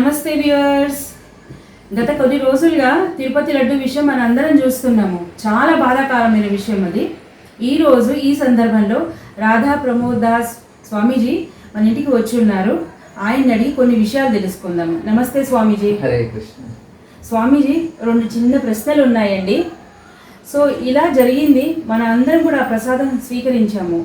నమస్తే వ్యూవర్స్. గత కొన్ని రోజులుగా తిరుపతి లడ్డు విషయం మన అందరం చూస్తున్నాము. చాలా బాధాకరమైన విషయం అది. ఈరోజు ఈ సందర్భంలో రాధా ప్రమోద్ దాస్ స్వామీజీ మన ఇంటికి వచ్చి ఉన్నారు. ఆయన అడిగి కొన్ని విషయాలు తెలుసుకుందాము. నమస్తే స్వామీజీ. హరే కృష్ణ. స్వామీజీ, రెండు చిన్న ప్రశ్నలు ఉన్నాయండి. సో ఇలా జరిగింది, మన అందరం కూడా ఆ ప్రసాదం స్వీకరించాము.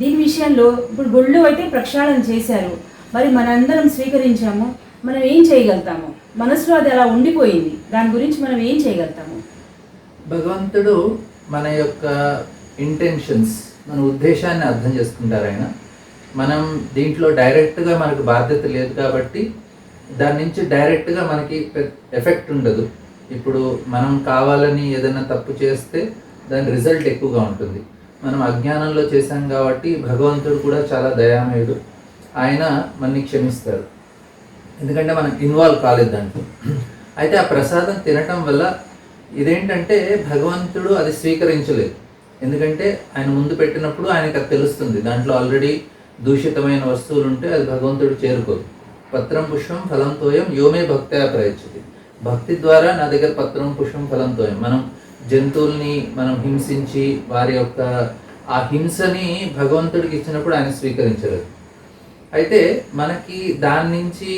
దీని విషయంలో ఇప్పుడు గుళ్ళు అయితే ప్రక్షాళన చేశారు, మరి మనందరం స్వీకరించాము, మనం ఏం చేయగలుగుతాము? మనసులో అది అలా ఉండిపోయింది, దాని గురించి మనం ఏం చేయగలుగుతాము? భగవంతుడు మన యొక్క ఇంటెన్షన్స్, మన ఉద్దేశాన్ని అర్థం చేసుకుంటారు ఆయన. మనం దీంట్లో డైరెక్ట్గా మనకు బాధ్యత లేదు కాబట్టి దాని నుంచి డైరెక్ట్గా మనకి ఎఫెక్ట్ ఉండదు. ఇప్పుడు మనం కావాలని ఏదైనా తప్పు చేస్తే దాని రిజల్ట్ ఎక్కువగా ఉంటుంది. మనం అజ్ఞానంలో చేశాం కాబట్టి భగవంతుడు కూడా చాలా దయామయుడు. ఆయన మనని క్షమిస్తారు, ఎందుకంటే మనం ఇన్వాల్వ్ కాలేదు దాంట్లో. అయితే ఆ ప్రసాదం తినటం వల్ల ఇదేంటంటే భగవంతుడు అది స్వీకరించలేదు. ఎందుకంటే ఆయన ముందు పెట్టినప్పుడు ఆయనకు అది తెలుస్తుంది, దాంట్లో ఆల్రెడీ దూషితమైన వస్తువులు ఉంటే అది భగవంతుడు చేరుకోదు. పత్రం పుష్పం ఫలం తోయం యోమే భక్త్యా ప్రయచ్చతి. భక్తి ద్వారా నా దగ్గర పత్రం పుష్పం ఫలం తోయం. మనం జంతువుల్ని మనం హింసించి వారి యొక్క ఆ హింసని భగవంతుడికి ఇచ్చినప్పుడు ఆయన స్వీకరించలేదు. అయితే మనకి దాని నుంచి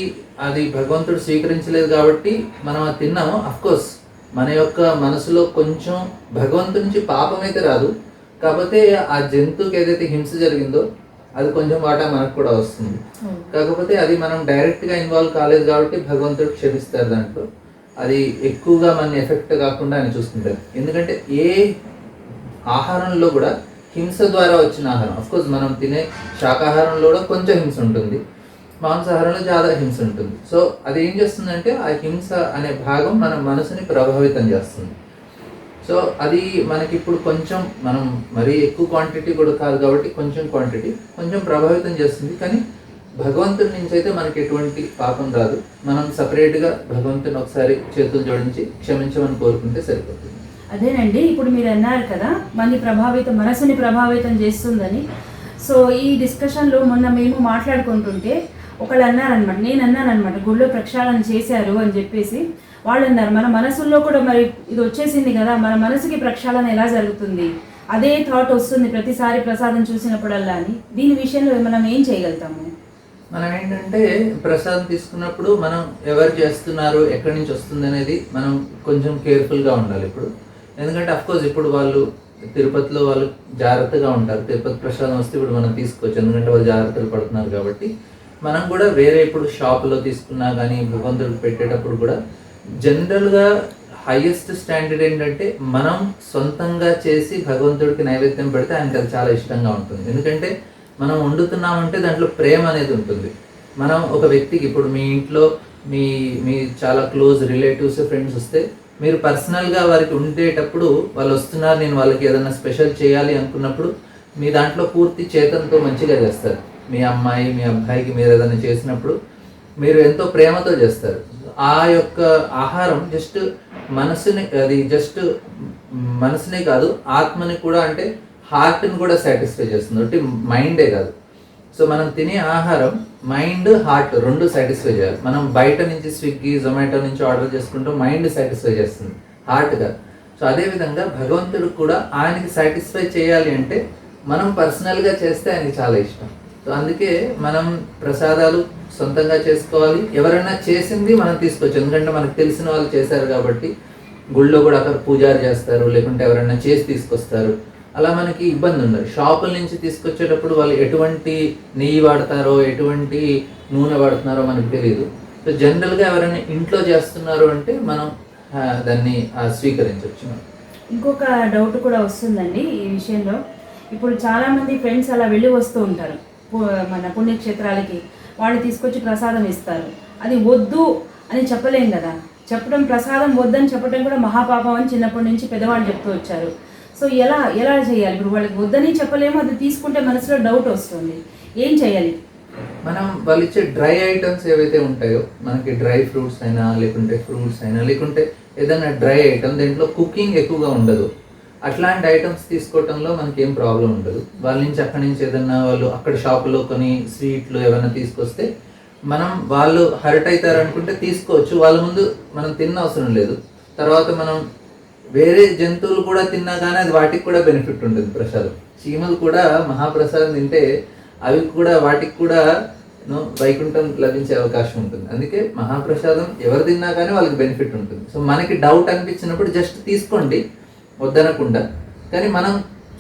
అది భగవంతుడు స్వీకరించలేదు కాబట్టి మనం అది తిన్నాము. అఫ్కోర్స్ మన యొక్క మనసులో కొంచెం భగవంతుడి నుంచి పాపం అయితే రాదు, కాకపోతే ఆ జంతువుకి ఏదైతే హింస జరిగిందో అది కొంచెం వాటా మనకు కూడా వస్తుంది. కాకపోతే అది మనం డైరెక్ట్గా ఇన్వాల్వ్ కాలేదు కాబట్టి భగవంతుడు క్షమిస్తారు. దాంట్లో అది ఎక్కువగా మన ఎఫెక్ట్ కాకుండా ఆయన చూసుకుంటారు. ఎందుకంటే ఏ ఆహారంలో కూడా హింస ద్వారా వచ్చిన ఆహారం, అఫ్కోర్స్ మనం తినే శాకాహారంలో కూడా కొంచెం హింస ఉంటుంది, మాంసాహారంలో చాలా హింస ఉంటుంది. సో అది ఏం చేస్తుందంటే ఆ హింస అనే భాగం మన మనసుని ప్రభావితం చేస్తుంది. సో అది మనకి ఇప్పుడు కొంచెం, మనం మరీ ఎక్కువ క్వాంటిటీ కూడా కాదు కాబట్టి కొంచెం క్వాంటిటీ కొంచెం ప్రభావితం చేస్తుంది. కానీ భగవంతుడి నుంచి అయితే మనకి ఎటువంటి పాపం రాదు. మనం సపరేట్గా భగవంతుని ఒకసారి చేతులు జోడించి క్షమించమని కోరుకుంటే సరిపోతుంది. అదేనండి, ఇప్పుడు మీరు అన్నారు కదా మనసుని ప్రభావితం చేస్తుందని. సో ఈ డిస్కషన్లో మొన్న మేము మాట్లాడుకుంటుంటే ఒకళ్ళు అన్నారనమాట, నేను అన్నానమాట, గుళ్ళో ప్రక్షాళన చేశారు అని చెప్పేసి. వాళ్ళు అన్నారు, మన మనసుల్లో కూడా మరి ఇది వచ్చేసింది కదా, మన మనసుకి ప్రక్షాళన ఎలా జరుగుతుంది? అదే థాట్ వస్తుంది ప్రతిసారి ప్రసాదం చూసినప్పుడల్లా అని. దీని విషయంలో మనం ఏం చేయగలుగుతాము? మనం ఏంటంటే ప్రసాదం తీసుకున్నప్పుడు మనం ఎవరు చేస్తున్నారు, ఎక్కడి నుంచి వస్తుంది అనేది మనం కొంచెం కేర్ఫుల్గా ఉండాలి ఇప్పుడు. ఎందుకంటే అఫ్కోర్స్ ఇప్పుడు వాళ్ళు తిరుపతిలో వాళ్ళు జాగ్రత్తగా ఉంటారు. తిరుపతి ప్రసాదం వస్తే ఇప్పుడు మనం తీసుకోవచ్చు, ఎందుకంటే వాళ్ళు జాగ్రత్తలు పడుతున్నారు కాబట్టి. మనం కూడా వేరే ఇప్పుడు షాపులో తీసుకున్నా కానీ భగవంతుడికి పెట్టేటప్పుడు కూడా జనరల్గా హైయెస్ట్ స్టాండర్డ్ ఏంటంటే మనం సొంతంగా చేసి భగవంతుడికి నైవేద్యం పెడితే ఆయనకి అది చాలా ఇష్టంగా ఉంటుంది. ఎందుకంటే మనం వండుతున్నామంటే దాంట్లో ప్రేమ అనేది ఉంటుంది. మనం ఒక వ్యక్తికి, ఇప్పుడు మీ ఇంట్లో మీ చాలా క్లోజ్ రిలేటివ్స్ ఫ్రెండ్స్ వస్తే మీరు పర్సనల్గా వారికి ఉండేటప్పుడు వాళ్ళు వస్తున్నారు, నేను వాళ్ళకి ఏదైనా స్పెషల్ చేయాలి అనుకున్నప్పుడు మీ దాంట్లో పూర్తి చేతంతో మంచిగా చేస్తారు. మీ అమ్మాయి మీ అబ్బాయికి మీరు ఏదైనా చేసినప్పుడు మీరు ఎంతో ప్రేమతో చేస్తారు. ఆ యొక్క ఆహారం జస్ట్ మనసునే కాదు, ఆత్మని కూడా, అంటే హార్ట్ని కూడా సాటిస్ఫై చేస్తుంది, ఒకటి మైండే కాదు. సో మనం తినే ఆహారం మైండ్ హార్ట్ రెండు సాటిస్ఫై చేయాలి. మనం బయట నుంచి స్విగ్గీ జొమాటో నుంచి ఆర్డర్ చేసుకుంటూ మైండ్ సాటిస్ఫై చేస్తుంది, హార్ట్ కాదు. సో అదేవిధంగా భగవంతుడు కూడా ఆయనకి సాటిస్ఫై చేయాలి అంటే మనం పర్సనల్గా చేస్తే ఆయనకి చాలా ఇష్టం. సో అందుకే మనం ప్రసాదాలు సొంతంగా చేసుకోవాలి. ఎవరైనా చేసింది మనం తీసుకోవచ్చు, ఎందుకంటే మనకు తెలిసిన వాళ్ళు చేశారు కాబట్టి. గుళ్ళో కూడా అక్కడ పూజారి చేస్తారు, లేకుంటే ఎవరైనా చేసి తీసుకొస్తారు, అలా మనకి ఇబ్బంది ఉండదు. షాపుల నుంచి తీసుకొచ్చేటప్పుడు వాళ్ళు ఎటువంటి నెయ్యి వాడతారో ఎటువంటి నూనె వాడుతున్నారో మనకు తెలియదు. సో జనరల్గా ఎవరైనా ఇంట్లో చేస్తున్నారు అంటే మనం దాన్ని స్వీకరించవచ్చు. ఇంకొక డౌట్ కూడా వస్తుందండి ఈ విషయంలో. ఇప్పుడు చాలామంది ఫ్రెండ్స్ అలా వెళ్ళి వస్తూ ఉంటారు మన పుణ్యక్షేత్రాలకి, వాళ్ళు తీసుకొచ్చి ప్రసాదం ఇస్తారు. అది వద్దు అని చెప్పలేం కదా, చెప్పడం, ప్రసాదం వద్దని చెప్పడం కూడా మహాపాపం అని చిన్నప్పటి నుంచి పెద్దవాళ్ళు చెప్తూ వచ్చారు. సో ఎలా చేయాలి? ఇప్పుడు వాళ్ళకి వద్దని చెప్పలేము, అది తీసుకుంటే మనసులో డౌట్ వస్తుంది, ఏం చేయాలి? మనం వాళ్ళు ఇచ్చే డ్రై ఐటమ్స్ ఏవైతే ఉంటాయో, మనకి డ్రై ఫ్రూట్స్ అయినా లేకుంటే ఫ్రూట్స్ అయినా లేకుంటే ఏదైనా డ్రై ఐటమ్, దీంట్లో కుకింగ్ ఎక్కువగా ఉండదు, అట్లాంటి ఐటమ్స్ తీసుకోవటంలో మనకి ఏం ప్రాబ్లం ఉండదు. వాళ్ళ నుంచి అక్కడి నుంచి ఏదన్నా వాళ్ళు అక్కడ షాపులో కొన్ని స్వీట్లు ఏమైనా తీసుకొస్తే మనం వాళ్ళు హర్ట్ అవుతారు అనుకుంటే తీసుకోవచ్చు, వాళ్ళ ముందు మనం తిన్న అవసరం లేదు. తర్వాత మనం వేరే జంతువులు కూడా తిన్నా కానీ అది వాటికి కూడా బెనిఫిట్ ఉంటుంది ప్రసాదం. చీమలు కూడా మహాప్రసాదం తింటే అవి కూడా వాటికి కూడా వైకుంఠం లభించే అవకాశం ఉంటుంది. అందుకే మహాప్రసాదం ఎవరు తిన్నా కానీ వాళ్ళకి బెనిఫిట్ ఉంటుంది. సో మనకి డౌట్ అనిపించినప్పుడు జస్ట్ తీసుకోండి వద్దనకుండా, కానీ మనం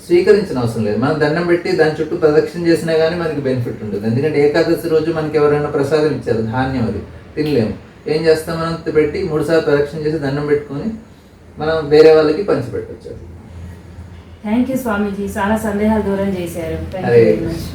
స్వీకరించిన అవసరం లేదు. మనం దండం పెట్టి దాని చుట్టూ ప్రదక్షిణ చేసినా కానీ మనకి బెనిఫిట్ ఉంటుంది. ఎందుకంటే ఏకాదశి రోజు మనకి ఎవరైనా ప్రసాదం ఇచ్చారు, ధాన్యం, అది తినలేము. ఏం చేస్తాం, మనం పెట్టి 3 సార్లు ప్రదక్షిణ చేసి దండం పెట్టుకొని మనం వేరే వాళ్ళకి పంచిపెట్టచ్చు. థ్యాంక్ యూ స్వామీజీ, చాలా సందేహాలు దూరం చేశారు. Thank you Hare very Krishna. Much.